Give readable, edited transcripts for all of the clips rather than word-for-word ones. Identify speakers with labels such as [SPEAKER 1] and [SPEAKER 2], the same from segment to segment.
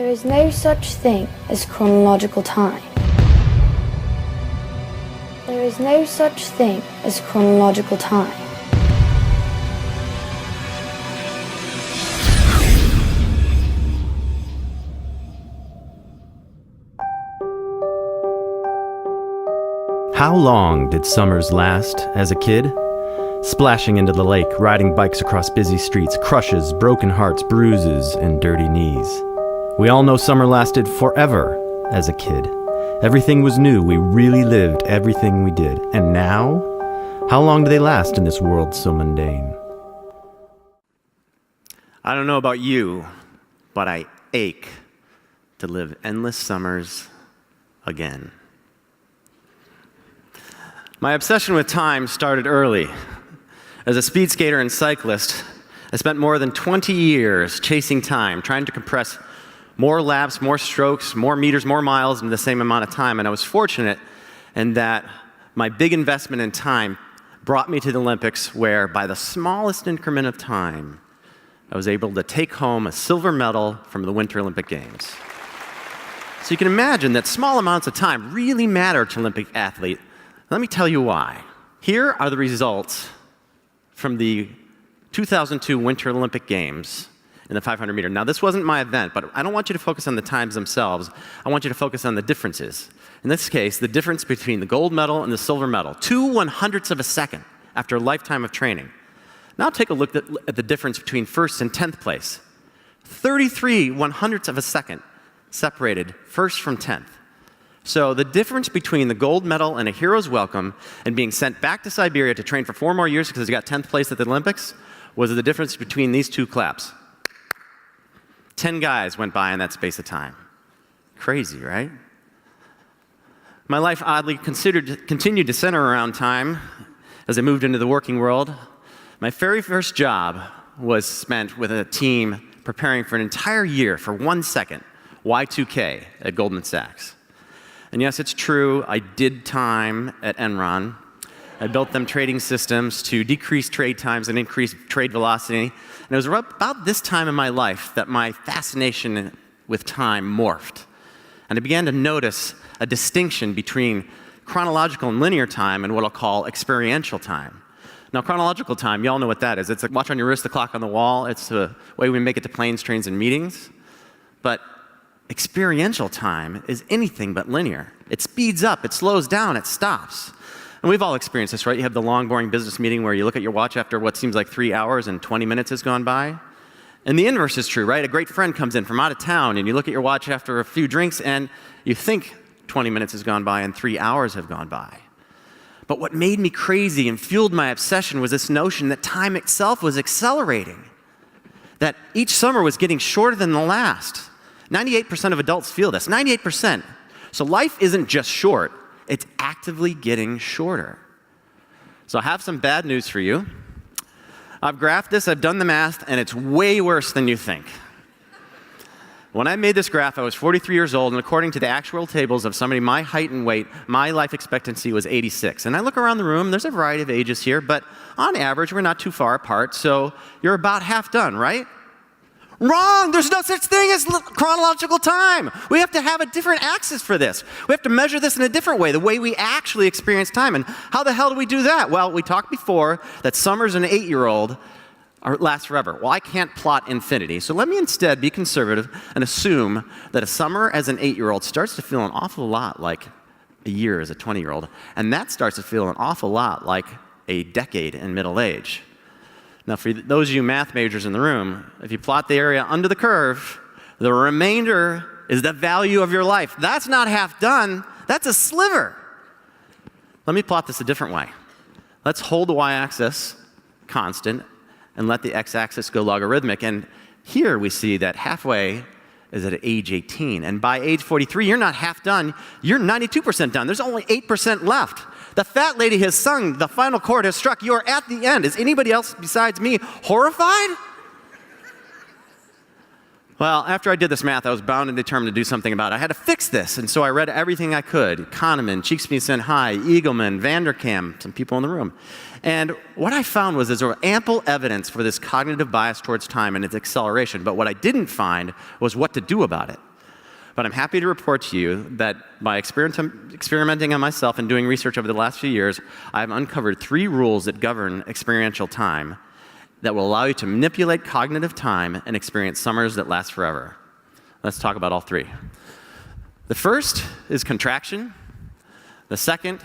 [SPEAKER 1] There is no such thing as chronological time. There is no such thing as chronological time.
[SPEAKER 2] How long did summers last as a kid? Splashing into the lake, riding bikes across busy streets, crushes, broken hearts, bruises, and dirty knees. We all know summer lasted forever as a kid. Everything was new. We really lived everything we did. And now? How long do they last in this world so mundane? I don't know about you, but I ache to live endless summers again. My obsession with time started early. As a speed skater and cyclist, I spent more than 20 years chasing time, trying to compress more laps, more strokes, more meters, more miles in the same amount of time. And I was fortunate in that my big investment in time brought me to the Olympics, where by the smallest increment of time, I was able to take home a silver medal from the Winter Olympic Games. So you can imagine that small amounts of time really matter to Olympic athletes. Let me tell you why. Here are the results from the 2002 Winter Olympic Games in the 500 meter. Now, this wasn't my event, but I don't want you to focus on the times themselves. I want you to focus on the differences. In this case, the difference between the gold medal and the silver medal, 2/100ths of a second after a lifetime of training. Now take a look at the difference between first and 10th place. 33/100ths of a second separated first from 10th. So the difference between the gold medal and a hero's welcome and being sent back to Siberia to train for 4 more years because he got 10th place at the Olympics was the difference between these two claps. 10 guys went by in that space of time. Crazy, right? My life oddly continued to center around time as I moved into the working world. My very first job was spent with a team preparing for an entire year for 1 second, Y2K at Goldman Sachs. And yes, it's true, I did time at Enron. I built them trading systems to decrease trade times and increase trade velocity. And it was about this time in my life that my fascination with time morphed. And I began to notice a distinction between chronological and linear time and what I'll call experiential time. Now, chronological time, you all know what that is. It's like watch on your wrist, the clock on the wall. It's the way we make it to planes, trains, and meetings. But experiential time is anything but linear. It speeds up, it slows down, it stops. And we've all experienced this, right? You have the long, boring business meeting where you look at your watch after what seems like 3 hours and 20 minutes has gone by. And the inverse is true, right? A great friend comes in from out of town and you look at your watch after a few drinks and you think 20 minutes has gone by and 3 hours have gone by. But what made me crazy and fueled my obsession was this notion that time itself was accelerating. That each summer was getting shorter than the last. 98% of adults feel this, 98%. So life isn't just short, it's actively getting shorter. So I have some bad news for you. I've graphed this, I've done the math, and it's way worse than you think. When I made this graph, I was 43 years old, and according to the actual tables of somebody my height and weight, my life expectancy was 86. And I look around the room, there's a variety of ages here, but on average, we're not too far apart, so you're about half done, right? Wrong! There's no such thing as chronological time. We have to have a different axis for this. We have to measure this in a different way, the way we actually experience time. And how the hell do we do that? Well, we talked before that summers an 8-year-old last forever. Well, I can't plot infinity, so let me instead be conservative and assume that a summer as an 8-year-old starts to feel an awful lot like a year as a 20-year-old, and that starts to feel an awful lot like a decade in middle age. Now, for those of you math majors in the room, if you plot the area under the curve, the remainder is the value of your life. That's not half done, that's a sliver. Let me plot this a different way. Let's hold the y-axis constant and let the x-axis go logarithmic. And here we see that halfway is at age 18. And by age 43, you're not half done, you're 92% done. There's only 8% left. The fat lady has sung, the final chord has struck, you're at the end. Is anybody else besides me horrified? Well, after I did this math, I was bound and determined to do something about it. I had to fix this, and so I read everything I could. Kahneman, Csikszentmihalyi, Eagleman, Vanderkam, some people in the room. And what I found was there was ample evidence for this cognitive bias towards time and its acceleration, but what I didn't find was what to do about it. But I'm happy to report to you that by experimenting on myself and doing research over the last few years, I've uncovered 3 rules that govern experiential time that will allow you to manipulate cognitive time and experience summers that last forever. Let's talk about all 3. The first is contraction. The second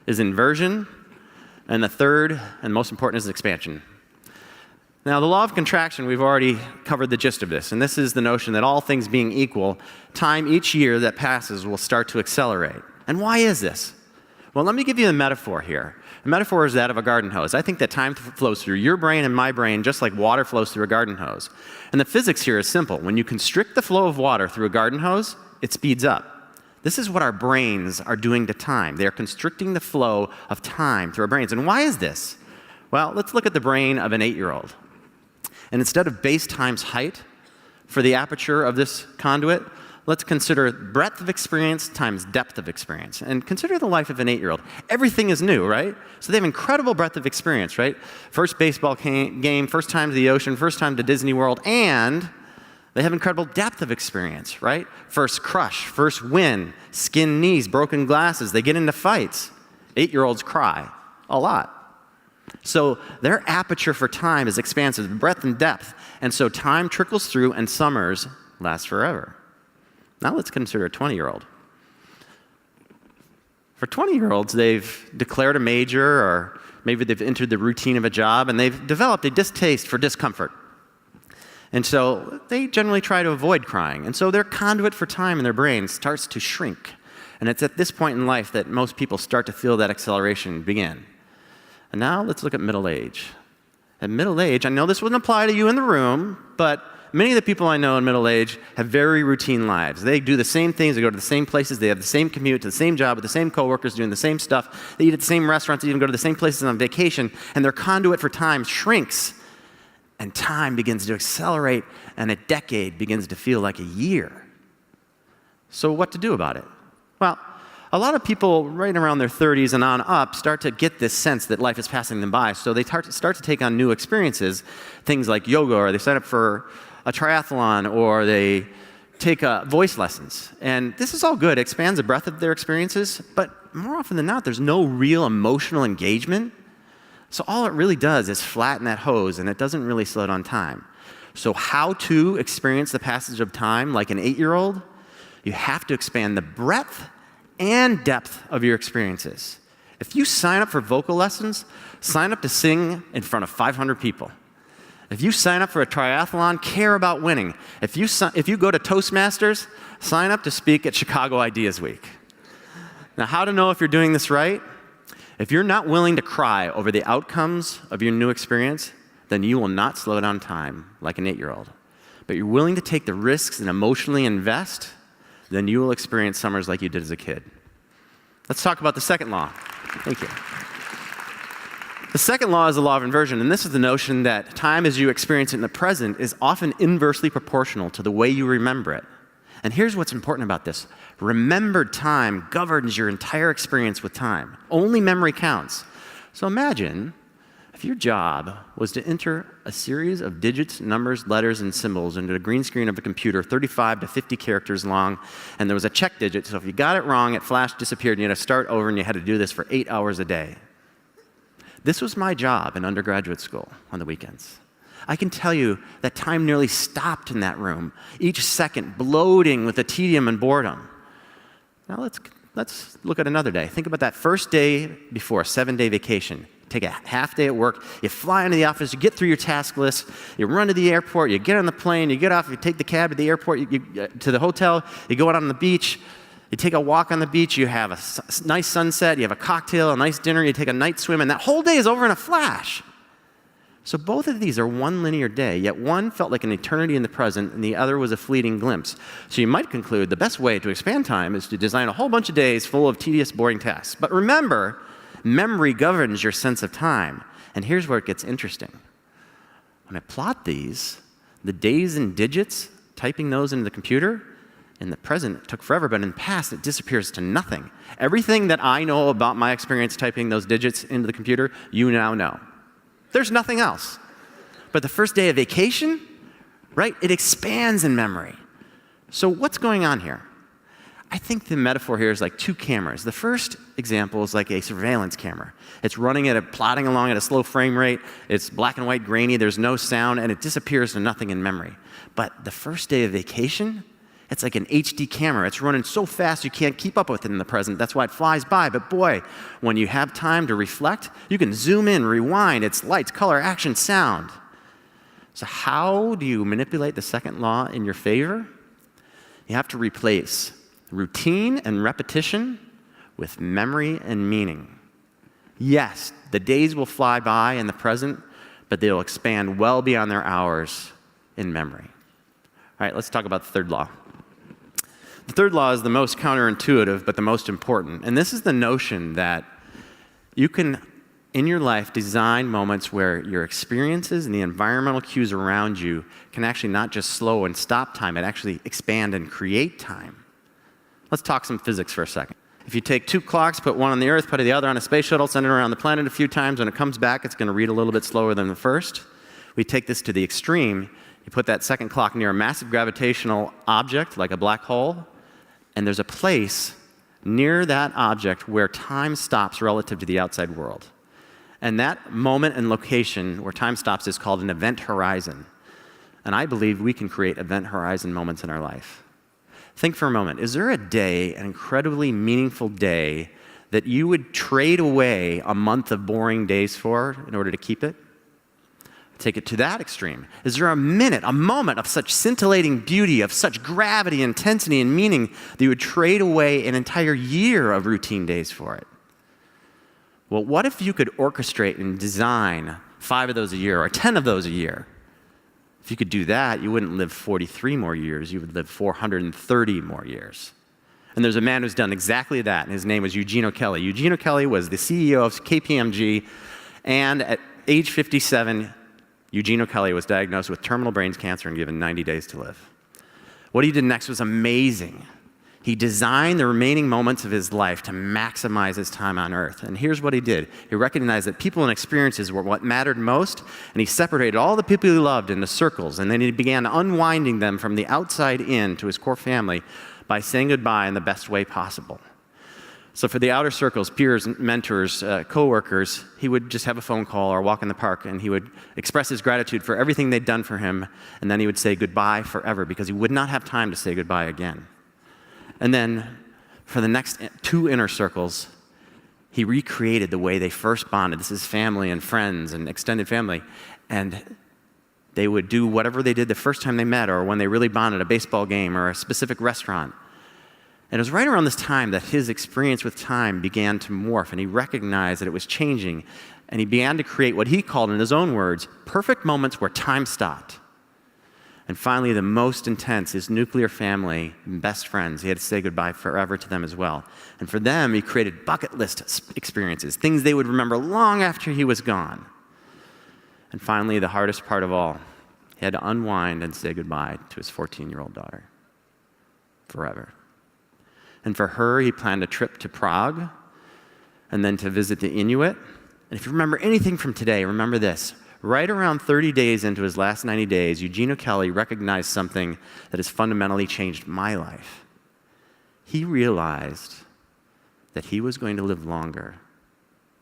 [SPEAKER 2] is inversion. And the third, and most important, is expansion. Now, the law of contraction, we've already covered the gist of this, and this is the notion that all things being equal, time each year that passes will start to accelerate. And why is this? Well, let me give you a metaphor here. The metaphor is that of a garden hose. I think that time flows through your brain and my brain just like water flows through a garden hose. And the physics here is simple. When you constrict the flow of water through a garden hose, it speeds up. This is what our brains are doing to time. They are constricting the flow of time through our brains. And why is this? Well, let's look at the brain of an 8-year-old. And instead of base times height for the aperture of this conduit, let's consider breadth of experience times depth of experience. And consider the life of an 8-year-old. Everything is new, right? So they have incredible breadth of experience, right? First baseball game, first time to the ocean, first time to Disney World, and they have incredible depth of experience, right? First crush, first win, skinned knees, broken glasses. They get into fights. 8-year-olds cry a lot. So their aperture for time is expansive, breadth and depth. And so time trickles through and summers last forever. Now let's consider a 20-year-old. For 20-year-olds, they've declared a major, or maybe they've entered the routine of a job, and they've developed a distaste for discomfort. And so they generally try to avoid crying. And so their conduit for time in their brain starts to shrink. And it's at this point in life that most people start to feel that acceleration begin. And now let's look at middle age. At middle age, I know this wouldn't apply to you in the room, but many of the people I know in middle age have very routine lives. They do the same things, they go to the same places, they have the same commute to the same job with the same coworkers doing the same stuff. They eat at the same restaurants, they even go to the same places on vacation, and their conduit for time shrinks. And time begins to accelerate, and a decade begins to feel like a year. So what to do about it? Well, a lot of people right around their 30s and on up start to get this sense that life is passing them by. So they start to take on new experiences, things like yoga, or they sign up for a triathlon, or they take voice lessons. And this is all good. It expands the breadth of their experiences. But more often than not, there's no real emotional engagement. So all it really does is flatten that hose, and it doesn't really slow down time. So how to experience the passage of time like an 8-year-old? You have to expand the breadth and depth of your experiences. If you sign up for vocal lessons, sign up to sing in front of 500 people. If you sign up for a triathlon, care about winning. If you go to Toastmasters, sign up to speak at Chicago Ideas Week. Now, how to know if you're doing this right? If you're not willing to cry over the outcomes of your new experience, then you will not slow down time like an 8-year-old. But you're willing to take the risks and emotionally invest, then you will experience summers like you did as a kid. Let's talk about the second law. Thank you. The second law is the law of inversion, and this is the notion that time as you experience it in the present is often inversely proportional to the way you remember it. And here's what's important about this. Remembered time governs your entire experience with time. Only memory counts. So imagine if your job was to enter a series of digits, numbers, letters, and symbols into a green screen of a computer 35 to 50 characters long, and there was a check digit, so if you got it wrong, it flashed, disappeared, and you had to start over, and you had to do this for 8 hours a day. This was my job in undergraduate school on the weekends. I can tell you that time nearly stopped in that room, each second bloating with the tedium and boredom. Now let's look at another day. Think about that first day before a 7-day vacation. Take a half day at work, you fly into the office, you get through your task list, you run to the airport, you get on the plane, you get off, you take the cab to the airport, to the hotel, you go out on the beach, you take a walk on the beach, you have a nice sunset, you have a cocktail, a nice dinner, you take a night swim, and that whole day is over in a flash. So both of these are one linear day, yet one felt like an eternity in the present, and the other was a fleeting glimpse. So you might conclude the best way to expand time is to design a whole bunch of days full of tedious, boring tasks. But remember, memory governs your sense of time. And here's where it gets interesting. When I plot these, the days and digits, typing those into the computer, in the present, it took forever, but in the past, it disappears to nothing. Everything that I know about my experience typing those digits into the computer, you now know. There's nothing else. But the first day of vacation, right, it expands in memory. So what's going on here? I think the metaphor here is like two cameras. The first example is like a surveillance camera. It's plodding along at a slow frame rate. It's black and white, grainy. There's no sound, and it disappears to nothing in memory. But the first day of vacation, it's like an HD camera. It's running so fast you can't keep up with it in the present. That's why it flies by. But boy, when you have time to reflect, you can zoom in, rewind. It's lights, color, action, sound. So how do you manipulate the second law in your favor? You have to replace routine and repetition with memory and meaning. Yes, the days will fly by in the present, but they'll expand well beyond their hours in memory. All right, let's talk about the third law. The third law is the most counterintuitive, but the most important. And this is the notion that you can, in your life, design moments where your experiences and the environmental cues around you can actually not just slow and stop time, but actually expand and create time. Let's talk some physics for a second. If you take two clocks, put one on the Earth, put the other on a space shuttle, send it around the planet a few times, when it comes back, it's going to read a little bit slower than the first. We take this to the extreme. You put that second clock near a massive gravitational object, like a black hole, and there's a place near that object where time stops relative to the outside world. And that moment and location where time stops is called an event horizon. And I believe we can create event horizon moments in our life. Think for a moment, is there a day, an incredibly meaningful day, that you would trade away a month of boring days for in order to keep it? Take it to that extreme. Is there a minute, a moment of such scintillating beauty, of such gravity, intensity, and meaning that you would trade away an entire year of routine days for it? Well, what if you could orchestrate and design 5 of those a year or 10 of those a year? If you could do that, you wouldn't live 43 more years, you would live 430 more years. And there's a man who's done exactly that, and his name was Eugene O'Kelly. Eugene O'Kelly was the CEO of KPMG, and at age 57, Eugene O'Kelly was diagnosed with terminal brain cancer and given 90 days to live. What he did next was amazing. He designed the remaining moments of his life to maximize his time on Earth. And here's what he did. He recognized that people and experiences were what mattered most, and he separated all the people he loved into circles, and then he began unwinding them from the outside in to his core family by saying goodbye in the best way possible. So for the outer circles, peers, mentors, coworkers, he would just have a phone call or walk in the park, and he would express his gratitude for everything they'd done for him, and then he would say goodbye forever because he would not have time to say goodbye again. And then for the next 2 inner circles, he recreated the way they first bonded. This is family and friends and extended family. And they would do whatever they did the first time they met or when they really bonded, a baseball game or a specific restaurant. And it was right around this time that his experience with time began to morph, and he recognized that it was changing. And he began to create what he called, in his own words, perfect moments where time stopped. And finally, the most intense, his nuclear family and best friends. He had to say goodbye forever to them as well. And for them, he created bucket list experiences, things they would remember long after he was gone. And finally, the hardest part of all, he had to unwind and say goodbye to his 14-year-old daughter forever. And for her, he planned a trip to Prague and then to visit the Inuit. And if you remember anything from today, remember this. Right around 30 days into his last 90 days, Eugene O'Kelly recognized something that has fundamentally changed my life. He realized that he was going to live longer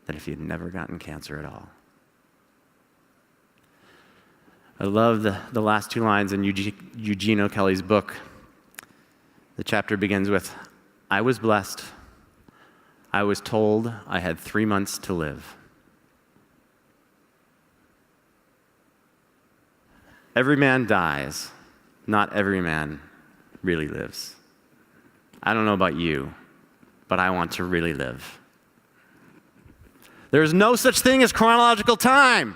[SPEAKER 2] than if he had never gotten cancer at all. I love the last 2 lines in Eugene O'Kelly's book. The chapter begins with, "I was blessed. I was told I had 3 months to live." Every man dies. Not every man really lives. I don't know about you, but I want to really live. There is no such thing as chronological time.